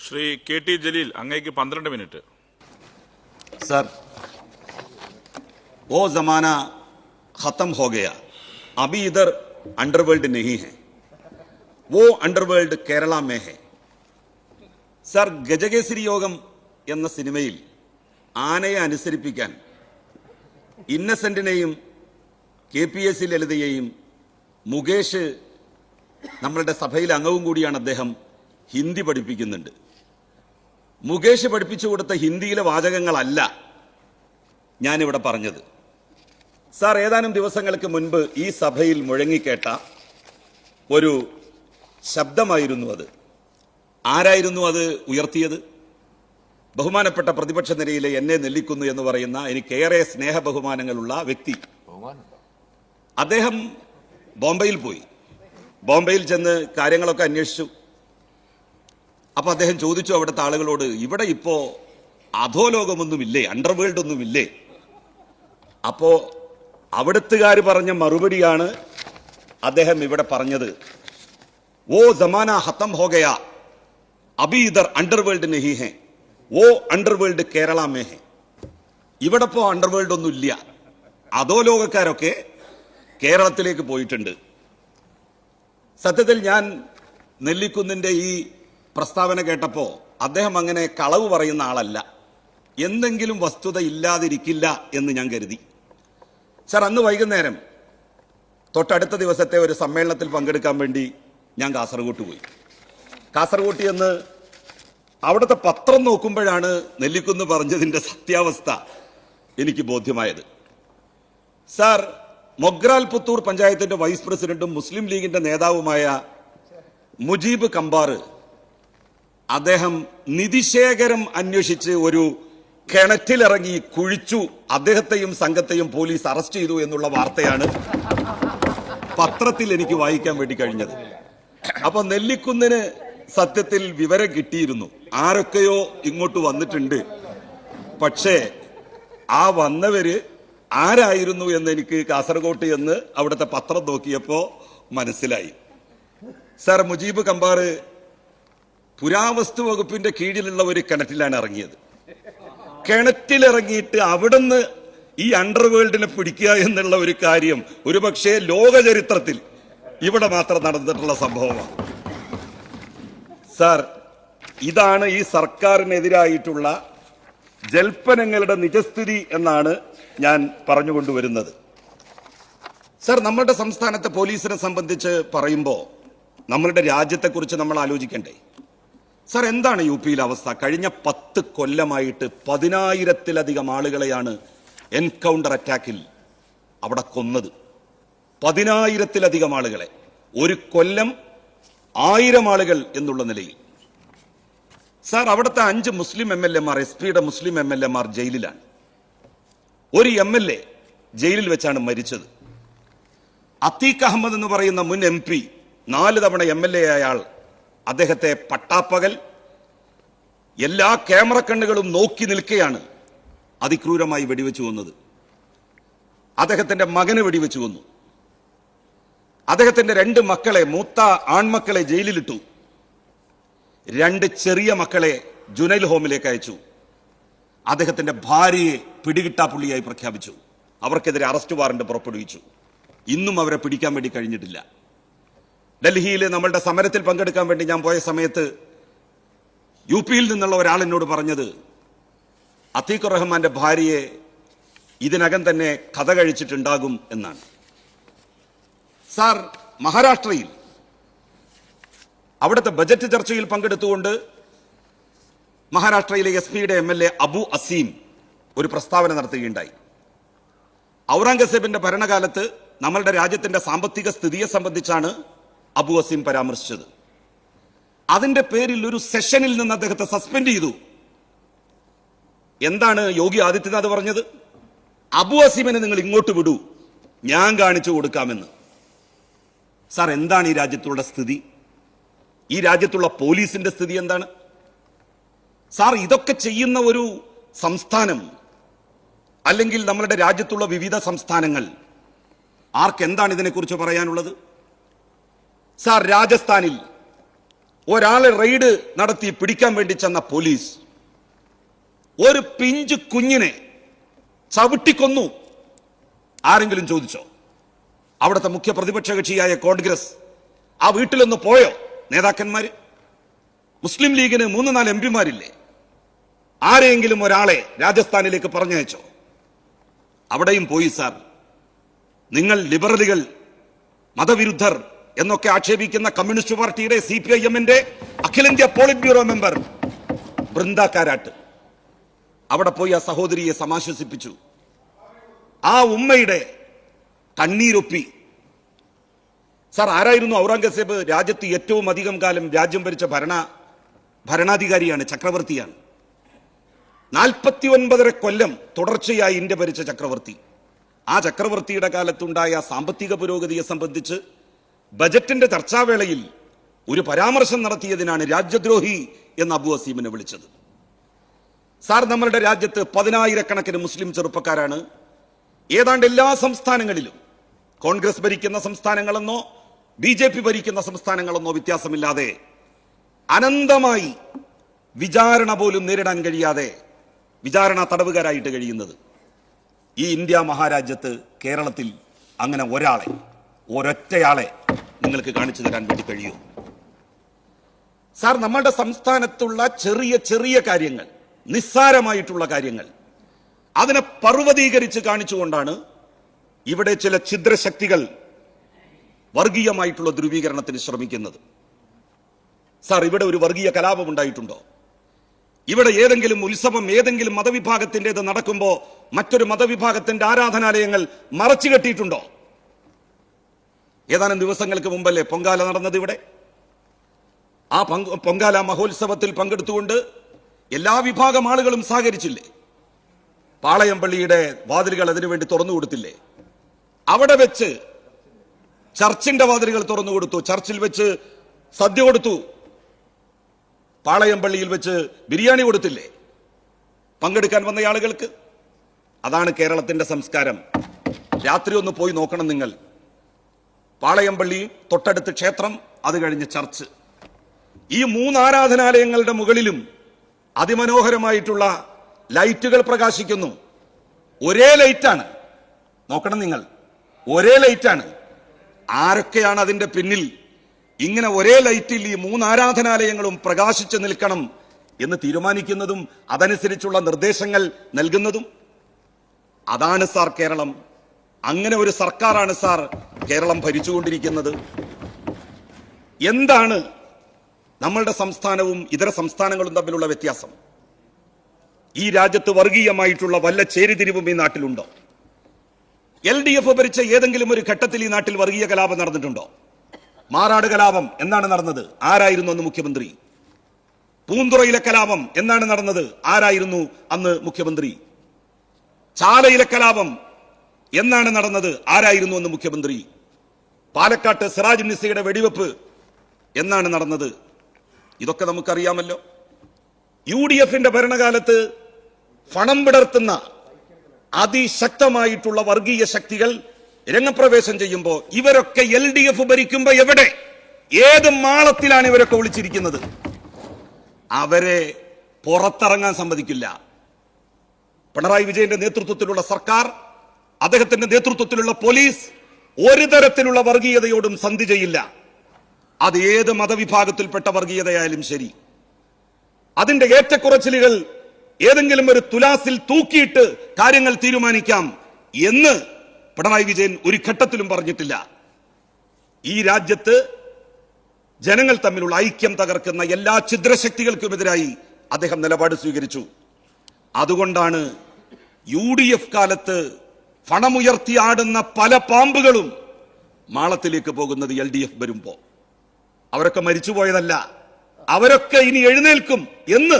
Shri K.T.. जलील अंगेക്ക് 12 minute. Sir, वो जमाना खत्म हो गया, अभी इधर अंडरवर्ल्ड नहीं है, वो अंडरवर्ल्ड केरला में है. സർ, ഗജകേസരി യോഗം എന്ന സിനിമയിൽ ആനയെ അനുസരിപ്പിക്കാൻ ഇന്നസെന്റിനെയും KPSC ലളിതയെയും മുകേഷ് നമ്മളുടെ സഭയിലെ അംഗവും കൂടിയാണ്, അദ്ദേഹം ഹിന്ദി പഠിപ്പിക്കുന്നുണ്ട്. മുകേഷ് പഠിപ്പിച്ചു കൊടുത്ത ഹിന്ദിയിലെ വാചകങ്ങളല്ല ഞാനിവിടെ പറഞ്ഞത്. സാർ, ഏതാനും ദിവസങ്ങൾക്ക് മുൻപ് ഈ സഭയിൽ മുഴങ്ങിക്കേട്ട ഒരു ശബ്ദമായിരുന്നു അത്. ആരായിരുന്നു അത് ഉയർത്തിയത്? ബഹുമാനപ്പെട്ട പ്രതിപക്ഷ നിരയിലെ എന്നെ നെല്ലിക്കുന്നു എന്ന് പറയുന്ന എനിക്കേറെ സ്നേഹ ബഹുമാനങ്ങളുള്ള വ്യക്തി. അദ്ദേഹം ബോംബെയിൽ പോയി. ബോംബെയിൽ ചെന്ന് കാര്യങ്ങളൊക്കെ അന്വേഷിച്ചു. അപ്പൊ അദ്ദേഹം ചോദിച്ചു അവിടുത്തെ ആളുകളോട്, ഇവിടെ ഇപ്പോ അധോലോകമൊന്നുമില്ലേ, അണ്ടർവേൾഡ് ഒന്നുമില്ലേ? അപ്പോ അവിടുത്തുകാർ പറഞ്ഞ മറുപടിയാണ് അദ്ദേഹം ഇവിടെ പറഞ്ഞത്. ഓ ജമാന ഖത്തം ഹോ ഗയാ, അബി ഇധർ അണ്ടർവേൾഡ് നഹീ ഹെ, ഓ അണ്ടർവേൾഡ് കേരള മേ ഹെ. ഇവിടെ ഇപ്പോ അണ്ടർവേൾഡ് ഒന്നും ഇല്ല, അധോലോകക്കാരൊക്കെ കേരളത്തിലേക്ക് പോയിട്ടുണ്ട്. സത്യത്തിൽ ഞാൻ നെല്ലിക്കുന്നിന്റെ ഈ പ്രസ്താവന കേട്ടപ്പോ അദ്ദേഹം അങ്ങനെ കളവ് പറയുന്ന ആളല്ല, എന്തെങ്കിലും വസ്തുത ഇല്ലാതിരിക്കില്ല എന്ന് ഞാൻ കരുതി. സർ, അന്ന് വൈകുന്നേരം തൊട്ടടുത്ത ദിവസത്തെ ഒരു സമ്മേളനത്തിൽ പങ്കെടുക്കാൻ വേണ്ടി ഞാൻ കാസർഗോട്ട് പോയി. കാസർഗോട്ട് എന്ന് അവിടുത്തെ പത്രം നോക്കുമ്പോഴാണ് നെല്ലിക്കുന്ന് പറഞ്ഞതിന്റെ സത്യാവസ്ഥ എനിക്ക് ബോധ്യമായത്. സാർ, മൊഗ്രാൽ പുത്തൂർ പഞ്ചായത്തിന്റെ വൈസ് പ്രസിഡന്റും മുസ്ലിം ലീഗിന്റെ നേതാവുമായ മുജീബ് കമ്പാർ, അദ്ദേഹം നിധിശേഖരം അന്വേഷിച്ച് ഒരു കിണറ്റിലിറങ്ങി കുഴിച്ചു, അദ്ദേഹത്തെയും സംഘത്തെയും പോലീസ് അറസ്റ്റ് ചെയ്തു എന്നുള്ള വാർത്തയാണ് പത്രത്തിൽ എനിക്ക് വായിക്കാൻ വേണ്ടി കഴിഞ്ഞത്. അപ്പൊ നെല്ലിക്കുന്നിന് സത്യത്തിൽ വിവരം കിട്ടിയിരുന്നു, ആരൊക്കെയോ ഇങ്ങോട്ട് വന്നിട്ടുണ്ട്. പക്ഷേ ആ വന്നവര് ആരായിരുന്നു എന്ന് എനിക്ക് കാസർഗോട്ട് എന്ന് അവിടുത്തെ പത്രം നോക്കിയപ്പോ മനസ്സിലായി. സർ, മുജീബ് കമ്പാർ പുരാവസ്തു വകുപ്പിന്റെ കീഴിലുള്ള ഒരു കിണറ്റിലാണ് ഇറങ്ങിയത്. കിണറ്റിലിറങ്ങിയിട്ട് അവിടുന്ന് ഈ അണ്ടർവേൾഡിനെ പിടിക്കുക എന്നുള്ള ഒരു കാര്യം ഒരുപക്ഷെ ലോക ചരിത്രത്തിൽ ഇവിടെ മാത്രം നടന്നിട്ടുള്ള സംഭവമാണ്. സാർ, ഇതാണ് ഈ സർക്കാരിനെതിരായിട്ടുള്ള ജൽപ്പനങ്ങളുടെ നിജസ്ഥിതി എന്നാണ് ഞാൻ പറഞ്ഞുകൊണ്ടുവരുന്നത്. സാർ, നമ്മുടെ സംസ്ഥാനത്തെ പോലീസിനെ സംബന്ധിച്ച് പറയുമ്പോൾ നമ്മളുടെ രാജ്യത്തെക്കുറിച്ച് നമ്മൾ ആലോചിക്കണ്ടേ? സാർ, എന്താണ് യു പിയിലെ അവസ്ഥ? കഴിഞ്ഞ 10 കൊല്ലമായിട്ട് 10,000-ലധികം ആളുകളെയാണ് എൻകൗണ്ടർ അറ്റാക്കിൽ അവിടെ കൊന്നത്. 10,000-ലധികം ആളുകളെ, ഒരു കൊല്ലം 1000 ആളുകൾ എന്നുള്ള നിലയിൽ. സാർ, അവിടുത്തെ 5 മുസ്ലിം MLA മാർ, SP-യുടെ മുസ്ലിം MLA മാർ ജയിലിലാണ്. ഒരു MLA ജയിലിൽ വെച്ചാണ് മരിച്ചത്. അത്തീഖ് അഹമ്മദ് എന്ന് പറയുന്ന മുൻ MP, 4 തവണ MLA ആയാൾ, അദ്ദേഹത്തെ പട്ടാപ്പകൽ എല്ലാ ക്യാമറ കണ്ണുകളും നോക്കി നിൽക്കെയാണ് അതിക്രൂരമായി വെടിവെച്ചു കൊന്നത്. അദ്ദേഹത്തിന്റെ മകന് വെടിവെച്ചു കൊന്നു. അദ്ദേഹത്തിന്റെ 2 മക്കളെ, മൂത്ത ആൺമക്കളെ ജയിലിലിട്ടു. 2 ചെറിയ മക്കളെ ജുനൈൽ ഹോമിലേക്ക് അയച്ചു. അദ്ദേഹത്തിന്റെ ഭാര്യയെ പിടികിട്ടാപ്പുള്ളിയായി പ്രഖ്യാപിച്ചു. അവർക്കെതിരെ അറസ്റ്റ് വാറന്റ് പുറപ്പെടുവിച്ചു. ഇന്നും അവരെ പിടിക്കാൻ വേണ്ടി കഴിഞ്ഞിട്ടില്ല. ഡൽഹിയിൽ നമ്മളുടെ സമരത്തിൽ പങ്കെടുക്കാൻ വേണ്ടി ഞാൻ പോയ സമയത്ത് UP-യിൽ നിന്നുള്ള ഒരാൾ എന്നോട് പറഞ്ഞത്, അത്തീഖ് റഹ്മാന്റെ ഭാര്യയെ ഇതിനകം തന്നെ കഥ കഴിച്ചിട്ടുണ്ടാകും എന്നാണ്. സാർ, മഹാരാഷ്ട്രയിൽ അവിടുത്തെ ബജറ്റ് ചർച്ചയിൽ പങ്കെടുത്തുകൊണ്ട് മഹാരാഷ്ട്രയിലെ SP-യുടെ MLA അബു അസീം ഒരു പ്രസ്താവന നടത്തുകയുണ്ടായി. ഔറംഗസേബിന്റെ ഭരണകാലത്ത് നമ്മളുടെ രാജ്യത്തിന്റെ സാമ്പത്തിക സ്ഥിതിയെ സംബന്ധിച്ചാണ് അബു അസീം പരാമർശിച്ചത്. അതിന്റെ പേരിൽ ഒരു സെഷനിൽ നിന്ന് അദ്ദേഹത്തെ സസ്പെൻഡ് ചെയ്തു. എന്താണ് യോഗി ആദിത്യനാഥ് പറഞ്ഞത്? അബു അസീമിനെ നിങ്ങൾ ഇങ്ങോട്ട് വിടൂ, ഞാൻ കാണിച്ചു കൊടുക്കാമെന്ന്. സാർ, എന്താണ് ഈ രാജ്യത്തുള്ള സ്ഥിതി? ഈ രാജ്യത്തുള്ള പോലീസിന്റെ സ്ഥിതി എന്താണ്? സാർ, ഇതൊക്കെ ചെയ്യുന്ന ഒരു സംസ്ഥാനം, അല്ലെങ്കിൽ നമ്മളുടെ രാജ്യത്തുള്ള വിവിധ സംസ്ഥാനങ്ങൾ, ആർക്കെന്താണ് ഇതിനെക്കുറിച്ച് പറയാനുള്ളത്? സാർ, രാജസ്ഥാനിൽ ഒരാളെ റെയ്ഡ് നടത്തി പിടിക്കാൻ വേണ്ടി ചെന്ന പോലീസ് ഒരു പിഞ്ചു കുഞ്ഞിനെ ചവിട്ടിക്കൊന്നു. ആരെങ്കിലും ചോദിച്ചോ? അവിടുത്തെ മുഖ്യ പ്രതിപക്ഷ കക്ഷിയായ കോൺഗ്രസ് ആ വീട്ടിലൊന്ന് പോയോ? നേതാക്കന്മാര്, മുസ്ലിം ലീഗിന് 3-4 എംപിമാരില്ലേ? ആരെയെങ്കിലും ഒരാളെ രാജസ്ഥാനിലേക്ക് പറഞ്ഞയച്ചോ? അവിടെയും പോയി സാർ. നിങ്ങൾ ലിബറലുകൾ, മതവിരുദ്ധർ എന്നൊക്കെ ആക്ഷേപിക്കുന്ന കമ്മ്യൂണിസ്റ്റ് പാർട്ടിയുടെ CPIM-ന്റെ അഖിലേന്ത്യാ polit bureau member Brinda Karat അവിടെ പോയി ആ സഹോദരിയെ സമാശ്വസിപ്പിച്ചു. ആ ഉമ്മയുടെ കണ്ണീരൊപ്പി. സാർ, ആരായിരുന്നു ഔറംഗസേബ്? രാജ്യത്ത് ഏറ്റവും അധികം കാലം രാജ്യം ഭരിച്ച ഭരണാധികാരിയാണ്, ചക്രവർത്തിയാണ്. 49.5 കൊല്ലം തുടർച്ചയായി ഇന്ത്യ ഭരിച്ച ചക്രവർത്തി. ആ ചക്രവർത്തിയുടെ കാലത്തുണ്ടായ സാമ്പത്തിക പുരോഗതിയെ സംബന്ധിച്ച് ബജറ്റിന്റെ ചർച്ചാവേളയിൽ ഒരു പരാമർശം നടത്തിയതിനാണ് രാജ്യദ്രോഹി എന്ന് അബു അസീമിനെ വിളിച്ചത്. സാർ, നമ്മളുടെ രാജ്യത്ത് 10,000-കണക്കിന് മുസ്ലിം ചെറുപ്പക്കാരാണ്. ഏതാണ്ട് എല്ലാ സംസ്ഥാനങ്ങളിലും, കോൺഗ്രസ് ഭരിക്കുന്ന സംസ്ഥാനങ്ങളെന്നോ BJP ഭരിക്കുന്ന സംസ്ഥാനങ്ങളെന്നോ വ്യത്യാസമില്ലാതെ അനന്തമായി വിചാരണ പോലും നേരിടാൻ കഴിയാതെ വിചാരണ തടവുകാരായിട്ട് കഴിയുന്നത്. ഈ ഇന്ത്യ മഹാരാജ്യത്ത് കേരളത്തിൽ അങ്ങനെ ഒരൊറ്റയാളെ നിങ്ങൾക്ക് കാണിച്ചു തരാൻ വേണ്ടി കഴിയൂ? സാർ, നമ്മളുടെ സംസ്ഥാനത്തുള്ള ചെറിയ ചെറിയ കാര്യങ്ങൾ, നിസ്സാരമായിട്ടുള്ള കാര്യങ്ങൾ, അതിനെ പർവ്വതീകരിച്ച് കാണിച്ചുകൊണ്ടാണ് ഇവിടെ ചില ഛിദ്രശക്തികൾ വർഗീയമായിട്ടുള്ള ധ്രുവീകരണത്തിന് ശ്രമിക്കുന്നത്. സാർ, ഇവിടെ ഒരു വർഗീയ കലാപം ഉണ്ടായിട്ടുണ്ടോ? ഇവിടെ ഏതെങ്കിലും ഉത്സവം ഏതെങ്കിലും മതവിഭാഗത്തിൻ്റെത് നടക്കുമ്പോൾ മറ്റൊരു മതവിഭാഗത്തിന്റെ ആരാധനാലയങ്ങൾ മറച്ചു കെട്ടിയിട്ടുണ്ടോ? ഏതാനും ദിവസങ്ങൾക്ക് മുമ്പല്ലേ പൊങ്കാല നടന്നത് ഇവിടെ? ആ പൊങ്കാല മഹോത്സവത്തിൽ പങ്കെടുത്തുകൊണ്ട് എല്ലാ വിഭാഗം ആളുകളും സഹകരിച്ചില്ലേ? പാളയം പള്ളിയുടെ വാതിലുകൾ അതിനുവേണ്ടി തുറന്നു കൊടുത്തില്ലേ? അവിടെ വെച്ച് ചർച്ചിന്റെ വാതിലുകൾ തുറന്നു കൊടുത്തു, ചർച്ചിൽ വെച്ച് സദ്യ കൊടുത്തു, പാളയം പള്ളിയിൽ വെച്ച് ബിരിയാണി കൊടുത്തില്ലേ പങ്കെടുക്കാൻ വന്ന ആളുകൾക്ക്? അതാണ് കേരളത്തിന്റെ സംസ്കാരം. രാത്രി ഒന്ന് പോയി നോക്കണം നിങ്ങൾ. പാളയം പള്ളി, തൊട്ടടുത്ത് ക്ഷേത്രം, അത് കഴിഞ്ഞ് ചർച്ച്. ഈ 3 ആരാധനാലയങ്ങളുടെ മുകളിലും അതിമനോഹരമായിട്ടുള്ള ലൈറ്റുകൾ പ്രകാശിക്കുന്നു. ഒരേ ലൈറ്റാണ്, നോക്കണം നിങ്ങൾ, ഒരേ ലൈറ്റാണ്. ആരൊക്കെയാണ് അതിന്റെ പിന്നിൽ? ഇങ്ങനെ ഒരേ ലൈറ്റിൽ ഈ 3 ആരാധനാലയങ്ങളും പ്രകാശിച്ചു നിൽക്കണം എന്ന് തീരുമാനിക്കുന്നതും അതനുസരിച്ചുള്ള നിർദ്ദേശങ്ങൾ നൽകുന്നതും? അതാണ് സാർ കേരളം. അങ്ങനെ ഒരു സർക്കാരാണ് സാർ കേരളം ഭരിച്ചുകൊണ്ടിരിക്കുന്നത്. എന്താണ് നമ്മളുടെ സംസ്ഥാനവും ഇതര സംസ്ഥാനങ്ങളും തമ്മിലുള്ള വ്യത്യാസം? ഈ രാജ്യത്ത് വർഗീയമായിട്ടുള്ള വല്ല ചേരിതിരിവും ഈ നാട്ടിലുണ്ടോ? LDF ഭരിച്ച ഏതെങ്കിലും ഒരു ഘട്ടത്തിൽ ഈ നാട്ടിൽ വർഗീയ കലാപം നടന്നിട്ടുണ്ടോ? മാറാട് കലാപം എന്നാണ് നടന്നത്? ആരായിരുന്നു അന്ന് മുഖ്യമന്ത്രി? പൂന്തുറയിലെ കലാപം എന്നാണ് നടന്നത്? ആരായിരുന്നു അന്ന് മുഖ്യമന്ത്രി? ചാലയിലെ കലാപം എന്നാണ് നടന്നത്? ആരായിരുന്നു അന്ന് മുഖ്യമന്ത്രി? പാലക്കാട്ട് സിറാജ് നിസയുടെ വെടിവെപ്പ് എന്നാണ് നടന്നത്? ഇതൊക്കെ നമുക്കറിയാമല്ലോ. UDF-ന്റെ ഭരണകാലത്ത് പണം വിടർത്തുന്ന അതിശക്തമായിട്ടുള്ള വർഗീയ ശക്തികൾ രംഗപ്രവേശം ചെയ്യുമ്പോൾ ഇവരൊക്കെ LDF ഭരിക്കുമ്പോ എവിടെ, ഏത് മാളത്തിലാണ് ഇവരൊക്കെ ഒളിച്ചിരിക്കുന്നത്? അവരെ പുറത്തിറങ്ങാൻ സമ്മതിക്കില്ല. പിണറായി വിജയന്റെ നേതൃത്വത്തിലുള്ള സർക്കാർ, അദ്ദേഹത്തിന്റെ നേതൃത്വത്തിലുള്ള പോലീസ് ഒരു തരത്തിലുള്ള വർഗീയതയോടും സന്ധി ചെയ്യില്ല. അത് ഏത് മതവിഭാഗത്തിൽപ്പെട്ട വർഗീയതയായാലും ശരി. അതിന്റെ ഏറ്റക്കുറച്ചിലുകൾ ഏതെങ്കിലും ഒരു തുലാസിൽ തൂക്കിയിട്ട് കാര്യങ്ങൾ തീരുമാനിക്കാം എന്ന് പിണറായി വിജയൻ ഒരു ഘട്ടത്തിലും പറഞ്ഞിട്ടില്ല. ഈ രാജ്യത്ത് ജനങ്ങൾ തമ്മിലുള്ള ഐക്യം തകർക്കുന്ന എല്ലാ ഛിദ്രശക്തികൾക്കുമെതിരായി അദ്ദേഹം നിലപാട് സ്വീകരിച്ചു. അതുകൊണ്ടാണ് UDF കാലത്ത് പണമുയർത്തി ആടുന്ന പല പാമ്പുകളും മാളത്തിലേക്ക് പോകുന്നത് LDF വരുമ്പോ. അവരൊക്കെ മരിച്ചുപോയതല്ല, അവരൊക്കെ ഇനി എഴുന്നേൽക്കും എന്ന്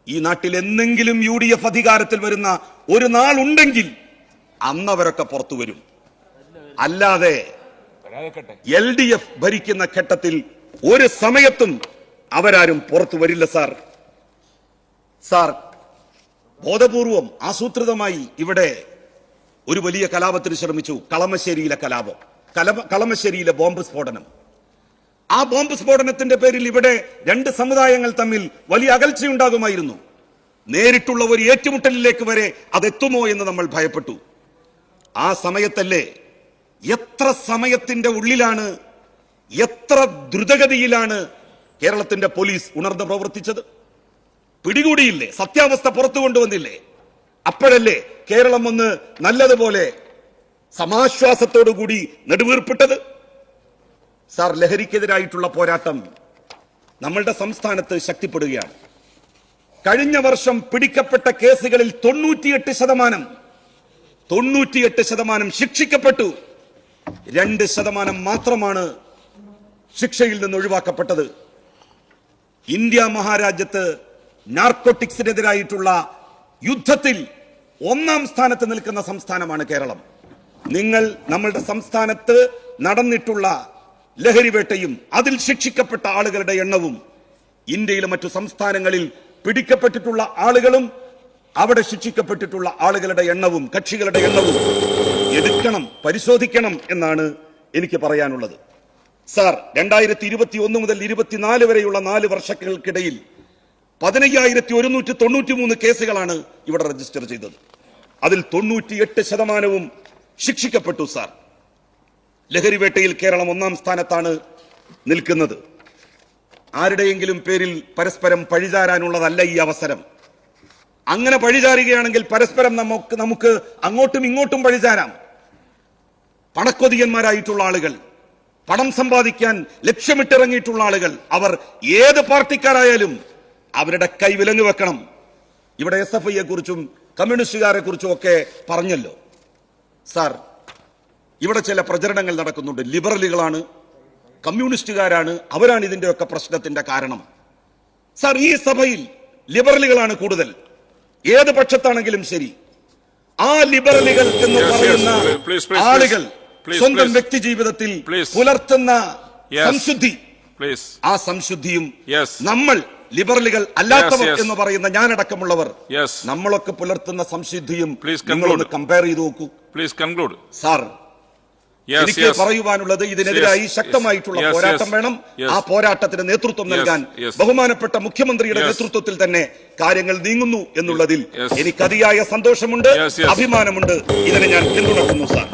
ഈ നാട്ടിൽ എന്നെങ്കിലും UDF അധികാരത്തിൽ വരുന്ന ഒരു നാളുണ്ടെങ്കിൽ അന്നവരൊക്കെ പുറത്തു വരും. അല്ലാതെ LDF ഭരിക്കുന്ന ഘട്ടത്തിൽ ഒരു സമയത്തും അവരാരും പുറത്തു വരില്ല സാർ. സാർ, ബോധപൂർവം ആസൂത്രിതമായി ഇവിടെ ഒരു വലിയ കലാപത്തിന് ശ്രമിച്ചു. കളമശ്ശേരിയിലെ കലാപം, കളമശ്ശേരിയിലെ ബോംബ് സ്ഫോടനം. ആ ബോംബ് സ്ഫോടനത്തിന്റെ പേരിൽ ഇവിടെ രണ്ട് സമുദായങ്ങൾ തമ്മിൽ വലിയ അകൽച്ചയുണ്ടാകുമായിരുന്നു. നേരിട്ടുള്ള ഒരു ഏറ്റുമുട്ടലിലേക്ക് വരെ അതെത്തുമോ എന്ന് നമ്മൾ ഭയപ്പെട്ടു. ആ സമയത്തല്ലേ, എത്ര സമയത്തിന്റെ ഉള്ളിലാണ്, എത്ര ദ്രുതഗതിയിലാണ് കേരളത്തിന്റെ പോലീസ് ഉണർന്ന് പ്രവർത്തിച്ചത്? പിടികൂടിയില്ലേ? സത്യാവസ്ഥ പുറത്തു കൊണ്ടുവന്നില്ലേ? അപ്പോഴല്ലേ കേരളം ഒന്ന് നല്ലതുപോലെ സമാശ്വാസത്തോടുകൂടി നെടുവീർപ്പിട്ടത്? സാർ, ലഹരിക്കെതിരായിട്ടുള്ള പോരാട്ടം നമ്മളുടെ സംസ്ഥാനത്ത് ശക്തിപ്പെടുകയാണ്. കഴിഞ്ഞ വർഷം പിടിക്കപ്പെട്ട കേസുകളിൽ 98% ശിക്ഷിക്കപ്പെട്ടു. 2% മാത്രമാണ് ശിക്ഷയിൽ നിന്ന് ഒഴിവാക്കപ്പെട്ടത്. ഇന്ത്യ മഹാരാജ്യത്ത് നാർക്കോട്ടിക്സിനെതിരായിട്ടുള്ള യുദ്ധത്തിൽ 1-ാം സ്ഥാനത്ത് നിൽക്കുന്ന സംസ്ഥാനമാണ് കേരളം. നിങ്ങൾ നമ്മളുടെ സംസ്ഥാനത്ത് നടന്നിട്ടുള്ള ലഹരിവേട്ടയും അതിൽ ശിക്ഷിക്കപ്പെട്ട ആളുകളുടെ എണ്ണവും ഇന്ത്യയിലെ മറ്റു സംസ്ഥാനങ്ങളിൽ പിടിക്കപ്പെട്ടിട്ടുള്ള ആളുകളും അവിടെ ശിക്ഷിക്കപ്പെട്ടിട്ടുള്ള ആളുകളുടെ എണ്ണവും കക്ഷികളുടെ എണ്ണവും എടുക്കണം, പരിശോധിക്കണം എന്നാണ് എനിക്ക് പറയാനുള്ളത്. സാർ, 2021 മുതൽ 24 വരെയുള്ള 4 വർഷങ്ങൾക്കിടയിൽ 15,193 കേസുകളാണ് ഇവിടെ രജിസ്റ്റർ ചെയ്തത്. അതിൽ 98% ശിക്ഷിക്കപ്പെട്ടു. സാർ, ലഹരിവേട്ടയിൽ കേരളം 1-ാം സ്ഥാനത്താണ് നിൽക്കുന്നത്. ആരുടെയെങ്കിലും പേരിൽ പരസ്പരം പഴിചാരാനുള്ളതല്ല ഈ അവസരം. അങ്ങനെ പഴിചാരുകയാണെങ്കിൽ പരസ്പരം നമുക്ക് അങ്ങോട്ടും ഇങ്ങോട്ടും പഴിചാരാം. പണക്കൊതിയന്മാരായിട്ടുള്ള ആളുകൾ, പണം സമ്പാദിക്കാൻ ലക്ഷ്യമിട്ടിറങ്ങിയിട്ടുള്ള ആളുകൾ, അവർ ഏത് പാർട്ടിക്കാരായാലും അവരുടെ കൈ വിലങ്ങ് വെക്കണം. ഇവിടെ SFIയെ കുറിച്ചും കമ്മ്യൂണിസ്റ്റുകാരെ കുറിച്ചും ഒക്കെ പറഞ്ഞല്ലോ. സാർ, ഇവിടെ ചില പ്രചരണങ്ങൾ നടക്കുന്നുണ്ട്. ലിബറലുകളാണ്, കമ്മ്യൂണിസ്റ്റുകാരാണ്, അവരാണ് ഇതിന്റെയൊക്കെ പ്രശ്നത്തിന്റെ കാരണം. സാർ, ഈ സഭയിൽ ലിബറലുകളാണ് കൂടുതൽ. ഏത് പക്ഷത്താണെങ്കിലും ശരി, ആ ലിബറലുകൾ എന്ന് പറയുന്ന ആളുകൾ സ്വന്തം വ്യക്തി ജീവിതത്തിൽ പുലർത്തുന്ന സംശുദ്ധി, ആ സംശുദ്ധിയും നമ്മൾ ലിബറലുകൾ അല്ലാത്തവർ എന്ന് പറയുന്ന ഞാനടക്കമുള്ളവർ നമ്മളൊക്കെ പുലർത്തുന്ന സംശുദ്ധിയും നിങ്ങളൊന്ന് കമ്പയർ ചെയ്ത് നോക്കൂ. സാർ, എനിക്ക് പറയുവാനുള്ളത്, ഇതിനെതിരായി ശക്തമായിട്ടുള്ള പോരാട്ടം വേണം. ആ പോരാട്ടത്തിന് നേതൃത്വം നൽകാൻ ബഹുമാനപ്പെട്ട മുഖ്യമന്ത്രിയുടെ നേതൃത്വത്തിൽ തന്നെ കാര്യങ്ങൾ നീങ്ങുന്നു എന്നുള്ളതിൽ എനിക്ക് അതിയായ സന്തോഷമുണ്ട്, അഭിമാനമുണ്ട്. ഇതിനെ ഞാൻ പിന്തുണക്കുന്നു. സാർ.